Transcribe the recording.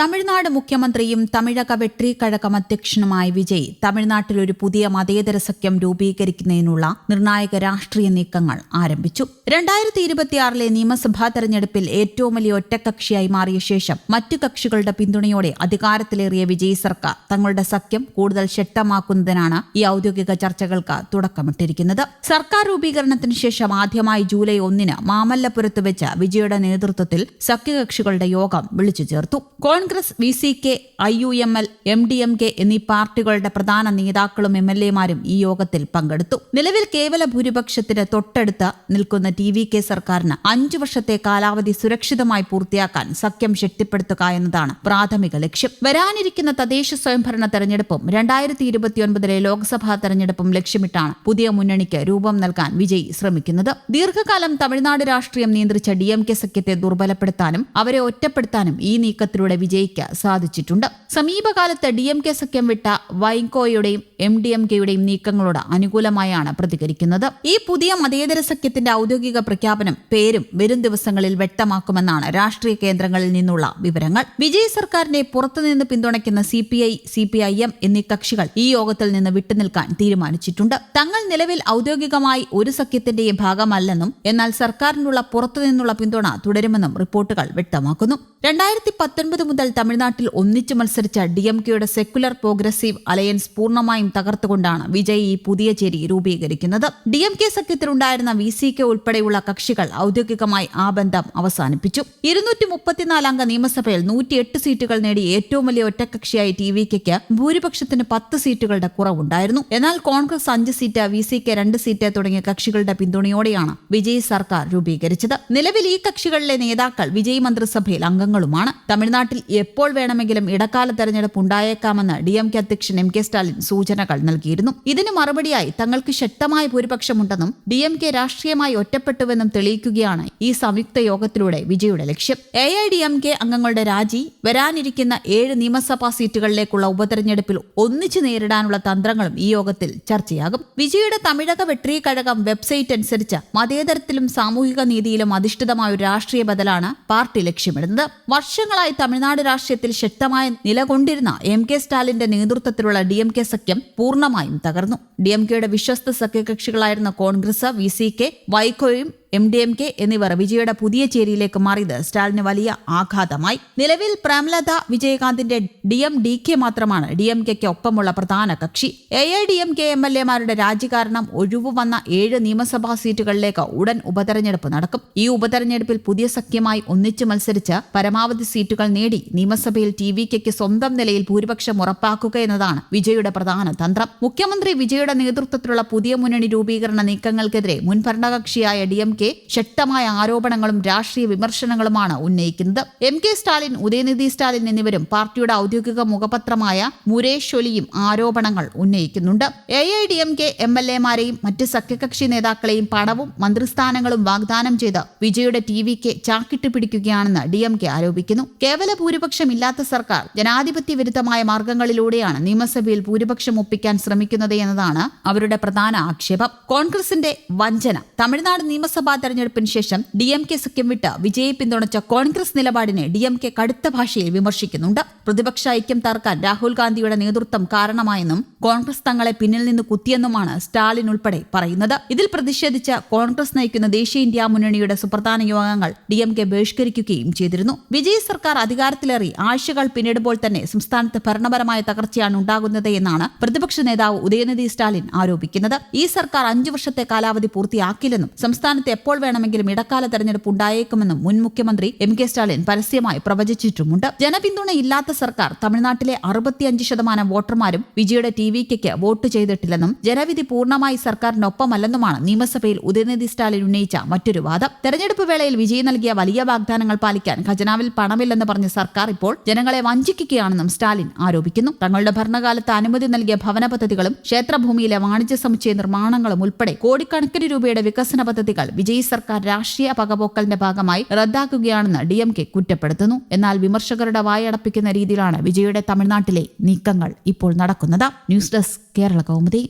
തമിഴ്നാട് മുഖ്യമന്ത്രിയും തമിഴക വെട്രിക്കഴകം അധ്യക്ഷനുമായ വിജയ് തമിഴ്നാട്ടിൽ ഒരു പുതിയ മതേതര സഖ്യം രൂപീകരിക്കുന്നതിനുള്ള നിർണായക രാഷ്ട്രീയ നീക്കങ്ങൾ ആരംഭിച്ചു. 2026 നിയമസഭാ തെരഞ്ഞെടുപ്പിൽ ഏറ്റവും വലിയ ഒറ്റക്കക്ഷിയായി മാറിയ ശേഷം മറ്റു കക്ഷികളുടെ പിന്തുണയോടെ അധികാരത്തിലേറിയ വിജയ് സർക്കാർ തങ്ങളുടെ സഖ്യം കൂടുതൽ ശക്തമാക്കുന്നതിനാണ് ഈ ഔദ്യോഗിക ചർച്ചകൾക്ക് തുടക്കമിട്ടിരിക്കുന്നത്. സർക്കാർ രൂപീകരണത്തിന് ശേഷം ആദ്യമായി ജൂലൈ 1 മാമല്ലപുരത്ത് വെച്ച് വിജയുടെ നേതൃത്വത്തിൽ സഖ്യകക്ഷികളുടെ യോഗം വിളിച്ചു ചേർത്തു. കോൺഗ്രസ്, VCK, IUML, MDMK എന്നീ പാർട്ടികളുടെ പ്രധാന നേതാക്കളും MLA-മാരും ഈ യോഗത്തിൽ പങ്കെടുത്തു. നിലവിൽ കേവല ഭൂരിപക്ഷത്തിന് തൊട്ടടുത്ത് നിൽക്കുന്ന TVK സർക്കാരിന് 5 വർഷത്തെ കാലാവധി സുരക്ഷിതമായി പൂർത്തിയാക്കാൻ സഖ്യം ശക്തിപ്പെടുത്തുക എന്നതാണ് പ്രാഥമിക ലക്ഷ്യം. വരാനിരിക്കുന്ന തദ്ദേശ സ്വയംഭരണ തെരഞ്ഞെടുപ്പും 2029 ലോക്സഭാ തെരഞ്ഞെടുപ്പും ലക്ഷ്യമിട്ടാണ് പുതിയ മുന്നണിക്ക് രൂപം നൽകാൻ വിജയ് ശ്രമിക്കുന്നത്. ദീർഘകാലം തമിഴ്നാട് രാഷ്ട്രീയം നിയന്ത്രിച്ച DMK സഖ്യത്തെ ദുർബലപ്പെടുത്താനും അവരെ ഒറ്റപ്പെടുത്താനും ഈ നീക്കത്തിലൂടെ വിജയ്ക്ക് സാധിച്ചിട്ടുണ്ട്. സമീപകാലത്ത് DMK സഖ്യം വിട്ട വൈങ്കോയുടെയും MDMKയുടെയും നീക്കങ്ങളോട് അനുകൂലമായാണ് പ്രതികരിക്കുന്നത്. ഈ പുതിയ മതേതര സഖ്യത്തിന്റെ ഔദ്യോഗിക പ്രഖ്യാപനം പേരും വരും ദിവസങ്ങളിൽ വ്യക്തമാക്കുമെന്നാണ് രാഷ്ട്രീയ കേന്ദ്രങ്ങളിൽ നിന്നുള്ള വിവരങ്ങൾ. വിജയ് സർക്കാരിനെ പുറത്തുനിന്ന് പിന്തുണയ്ക്കുന്ന CPI, CPIM എന്നീ കക്ഷികൾ ഈ യോഗത്തിൽ നിന്ന് വിട്ടുനിൽക്കാൻ തീരുമാനിച്ചിട്ടുണ്ട്. തങ്ങൾ നിലവിൽ ഔദ്യോഗികമായി ഒരു സഖ്യത്തിന്റെയും ഭാഗമല്ലെന്നും എന്നാൽ സർക്കാരിനുള്ള പുറത്തുനിന്നുള്ള പിന്തുണ തുടരുമെന്നും റിപ്പോർട്ടുകൾ വ്യക്തമാക്കുന്നു. 2019 മുതൽ തമിഴ്നാട്ടിൽ ഒന്നിച്ചു മത്സരിച്ച DMKയുടെ സെക്യുലർ പ്രോഗ്രസീവ് അലയൻസ് പൂർണ്ണമായും തകർത്തുകൊണ്ടാണ് വിജയ് ഈ പുതിയ ചേരി രൂപീകരിക്കുന്നത്. DMK സഖ്യത്തിലുണ്ടായിരുന്ന VCK ഉൾപ്പെടെയുള്ള കക്ഷികൾ ഔദ്യോഗികമായി ആ ബന്ധം അവസാനിപ്പിച്ചു. 234 അംഗ നിയമസഭയിൽ 108 സീറ്റുകൾ നേടി ഏറ്റവും വലിയ ഒറ്റക്കക്ഷിയായി TVKയ്ക്ക് ഭൂരിപക്ഷത്തിന് 10 സീറ്റുകളുടെ കുറവുണ്ടായിരുന്നു. എന്നാൽ കോൺഗ്രസ് 5 സീറ്റ്, VCK 2 സീറ്റ് തുടങ്ങിയ കക്ഷികളുടെ പിന്തുണയോടെയാണ് വിജയ് സർക്കാർ രൂപീകരിച്ചത്. നിലവിൽ ഈ കക്ഷികളിലെ നേതാക്കൾ വിജയ് മന്ത്രിസഭയിൽ അംഗങ്ങളുമാണ്. തമിഴ്നാട്ടിൽ എപ്പോൾ വേണമെങ്കിലും ഇടക്കാല തെരഞ്ഞെടുപ്പ് ഉണ്ടായേക്കാമെന്ന് DMK അധ്യക്ഷൻ MK സ്റ്റാലിൻ സൂചനകൾ നൽകിയിരുന്നു. ഇതിന് മറുപടിയായി തങ്ങൾക്ക് ശക്തമായ ഭൂരിപക്ഷമുണ്ടെന്നും DMK രാഷ്ട്രീയമായി ഒറ്റപ്പെട്ടുവെന്നും തെളിയിക്കുകയാണ് ഈ സംയുക്ത യോഗത്തിലൂടെ വിജയുടെ ലക്ഷ്യം. AIDMK അംഗങ്ങളുടെ രാജി, വരാനിരിക്കുന്ന 7 നിയമസഭാ സീറ്റുകളിലേക്കുള്ള ഉപതെരഞ്ഞെടുപ്പിൽ ഒന്നിച്ചു നേരിടാനുള്ള തന്ത്രങ്ങളും ഈ യോഗത്തിൽ ചർച്ചയാകും. വിജയുടെ തമിഴക വെട്രിക്കഴകം വെബ്സൈറ്റ് അനുസരിച്ച് മതേതരത്തിലും സാമൂഹിക നീതിയിലും അധിഷ്ഠിതമായ ഒരു രാഷ്ട്രീയ ബദലാണ് പാർട്ടി ലക്ഷ്യമിടുന്നത്. വർഷങ്ങളായി തമിഴ്നാട് രാഷ്ട്രീയത്തിൽ ശക്തമായ നിലകൊണ്ടിരുന്ന MK സ്റ്റാലിന്റെ നേതൃത്വത്തിലുള്ള DMK സഖ്യം പൂർണ്ണമായും തകർന്നു. DMKയുടെ വിശ്വസ്ത സഖ്യകക്ഷികളായിരുന്ന കോൺഗ്രസ്, VCK, വൈക്കോയും MDMK എന്നിവർ വിജയുടെ പുതിയ ചേരിയിലേക്ക് മാറിയത് സ്റ്റാലിന് വലിയ ആഘാതമായി. നിലവിൽ പ്രേമലത വിജയകാന്തിന്റെ DMDK മാത്രമാണ് DMKയ്ക്ക് ഒപ്പമുള്ള പ്രധാന കക്ഷി. AIDMK MLA-മാരുടെ രാജി കാരണം ഒഴിവു വന്ന 7 നിയമസഭാ സീറ്റുകളിലേക്ക് ഉടൻ ഉപതെരഞ്ഞെടുപ്പ് നടക്കും. ഈ ഉപതെരഞ്ഞെടുപ്പിൽ പുതിയ സഖ്യമായി ഒന്നിച്ചു മത്സരിച്ച് പരമാവധി സീറ്റുകൾ നേടി നിയമസഭയിൽ TVKയ്ക്ക് സ്വന്തം നിലയിൽ ഭൂരിപക്ഷം ഉറപ്പാക്കുക എന്നതാണ് വിജയുടെ പ്രധാന തന്ത്രം. മുഖ്യമന്ത്രി വിജയുടെ നേതൃത്വത്തിലുള്ള പുതിയ മുന്നണി രൂപീകരണ നീക്കങ്ങൾക്കെതിരെ മുൻ ഭരണകക്ഷിയായ DMK ശക്തമായ ആരോപണങ്ങളും രാഷ്ട്രീയ വിമർശനങ്ങളുമാണ് ഉന്നയിക്കുന്നത്. MK സ്റ്റാലിൻ, ഉദയനിധി സ്റ്റാലിൻ എന്നിവരും പാർട്ടിയുടെ ഔദ്യോഗിക മുഖപത്രമായ മുരേഷൊലിയും ആരോപണങ്ങൾ ഉന്നയിക്കുന്നുണ്ട്. AIDMK MLA-മാരെയും മറ്റ് സഖ്യകക്ഷി നേതാക്കളെയും പണവും മന്ത്രിസ്ഥാനങ്ങളും വാഗ്ദാനം ചെയ്ത് വിജയുടെ TVK ചാക്കിട്ട് പിടിക്കുകയാണെന്ന് DMK ആരോപിക്കുന്നു. കേവല ഭൂരിപക്ഷമില്ലാത്ത സർക്കാർ ജനാധിപത്യ വിരുദ്ധമായ മാർഗങ്ങളിലൂടെയാണ് നിയമസഭയിൽ ഭൂരിപക്ഷം ഒപ്പിക്കാൻ ശ്രമിക്കുന്നത് എന്നതാണ് അവരുടെ പ്രധാന ആക്ഷേപം. കോൺഗ്രസിന്റെ വഞ്ചന. തമിഴ്നാട് നിയമസഭാ തെരഞ്ഞെടുപ്പിന് ശേഷം DMK സഖ്യം വിട്ട് വിജയെ പിന്തുണച്ച കോൺഗ്രസ് നിലപാടിനെ DMK കടുത്ത ഭാഷയിൽ വിമർശിക്കുന്നുണ്ട്. പ്രതിപക്ഷ ഐക്യം തകർക്കാൻ രാഹുൽ ഗാന്ധിയുടെ നേതൃത്വം കാരണമായെന്നും കോൺഗ്രസ് തങ്ങളെ പിന്നിൽ നിന്ന് കുത്തിയെന്നുമാണ് സ്റ്റാലിൻ ഉൾപ്പെടെ പറയുന്നത്. ഇതിൽ പ്രതിഷേധിച്ച് കോൺഗ്രസ് നയിക്കുന്ന ദേശീയ ഇന്ത്യ മുന്നണിയുടെ സുപ്രധാന യോഗങ്ങൾ DMK ബഹിഷ്കരിക്കുകയും ചെയ്തിരുന്നു. വിജയ് സർക്കാർ അധികാരത്തിലേറി ആഴ്ചകൾ പിന്നിടുമ്പോൾ തന്നെ സംസ്ഥാനത്ത് ഭരണപരമായ തകർച്ചയാണ് ഉണ്ടാകുന്നത് എന്നാണ് പ്രതിപക്ഷ നേതാവ് ഉദയനിധി സ്റ്റാലിൻ ആരോപിക്കുന്നത്. ഈ സർക്കാർ 5 വർഷത്തെ കാലാവധി പൂർത്തിയാക്കില്ലെന്നും സംസ്ഥാനത്ത് എപ്പോൾ വേണമെങ്കിലും ഇടക്കാല തെരഞ്ഞെടുപ്പ് ഉണ്ടായേക്കുമെന്നും മുൻ മുഖ്യമന്ത്രി MK സ്റ്റാലിൻ പരസ്യമായി പ്രവചിച്ചിട്ടുമുണ്ട്. ജനപിന്തുണ ഇല്ലാത്ത സർക്കാർ തമിഴ്നാട്ടിലെ 65% വോട്ടർമാരും വിജയുടെ TVKയ്ക്ക് വോട്ട് ചെയ്തിട്ടില്ലെന്നും ജനവിധി പൂർണ്ണമായി സർക്കാരിനൊപ്പമല്ലെന്നുമാണ് നിയമസഭയിൽ ഉദയനിധി സ്റ്റാലിൻ ഉന്നയിച്ച മറ്റൊരു വാദം. തെരഞ്ഞെടുപ്പ് വേളയിൽ വിജയ് നൽകിയ വലിയ വാഗ്ദാനങ്ങൾ പാലിക്കാൻ ഖജനാവിൽ പണമില്ലെന്ന് പറഞ്ഞ സർക്കാർ ഇപ്പോൾ ജനങ്ങളെ വഞ്ചിക്കുകയാണെന്നും സ്റ്റാലിൻ ആരോപിക്കുന്നു. തങ്ങളുടെ ഭരണകാലത്ത് അനുമതി നൽകിയ ഭവന പദ്ധതികളും ക്ഷേത്രഭൂമിയിലെ വാണിജ്യ സമുച്ചയ നിർമ്മാണങ്ങളും ഉൾപ്പെടെ കോടിക്കണക്കിന് രൂപയുടെ വികസന പദ്ധതികൾ വിജയ് സർക്കാർ രാഷ്ട്രീയ പകപോക്കലിന്റെ ഭാഗമായി റദ്ദാക്കുകയാണെന്ന് DMK കുറ്റപ്പെടുത്തുന്നു. എന്നാൽ വിമർശകരുടെ വായടപ്പിക്കുന്ന രീതിയിലാണ് വിജയുടെ തമിഴ്നാട്ടിലെ നീക്കങ്ങൾ ഇപ്പോൾ നടക്കുന്നത്. News desk, Kerala Kaumudi.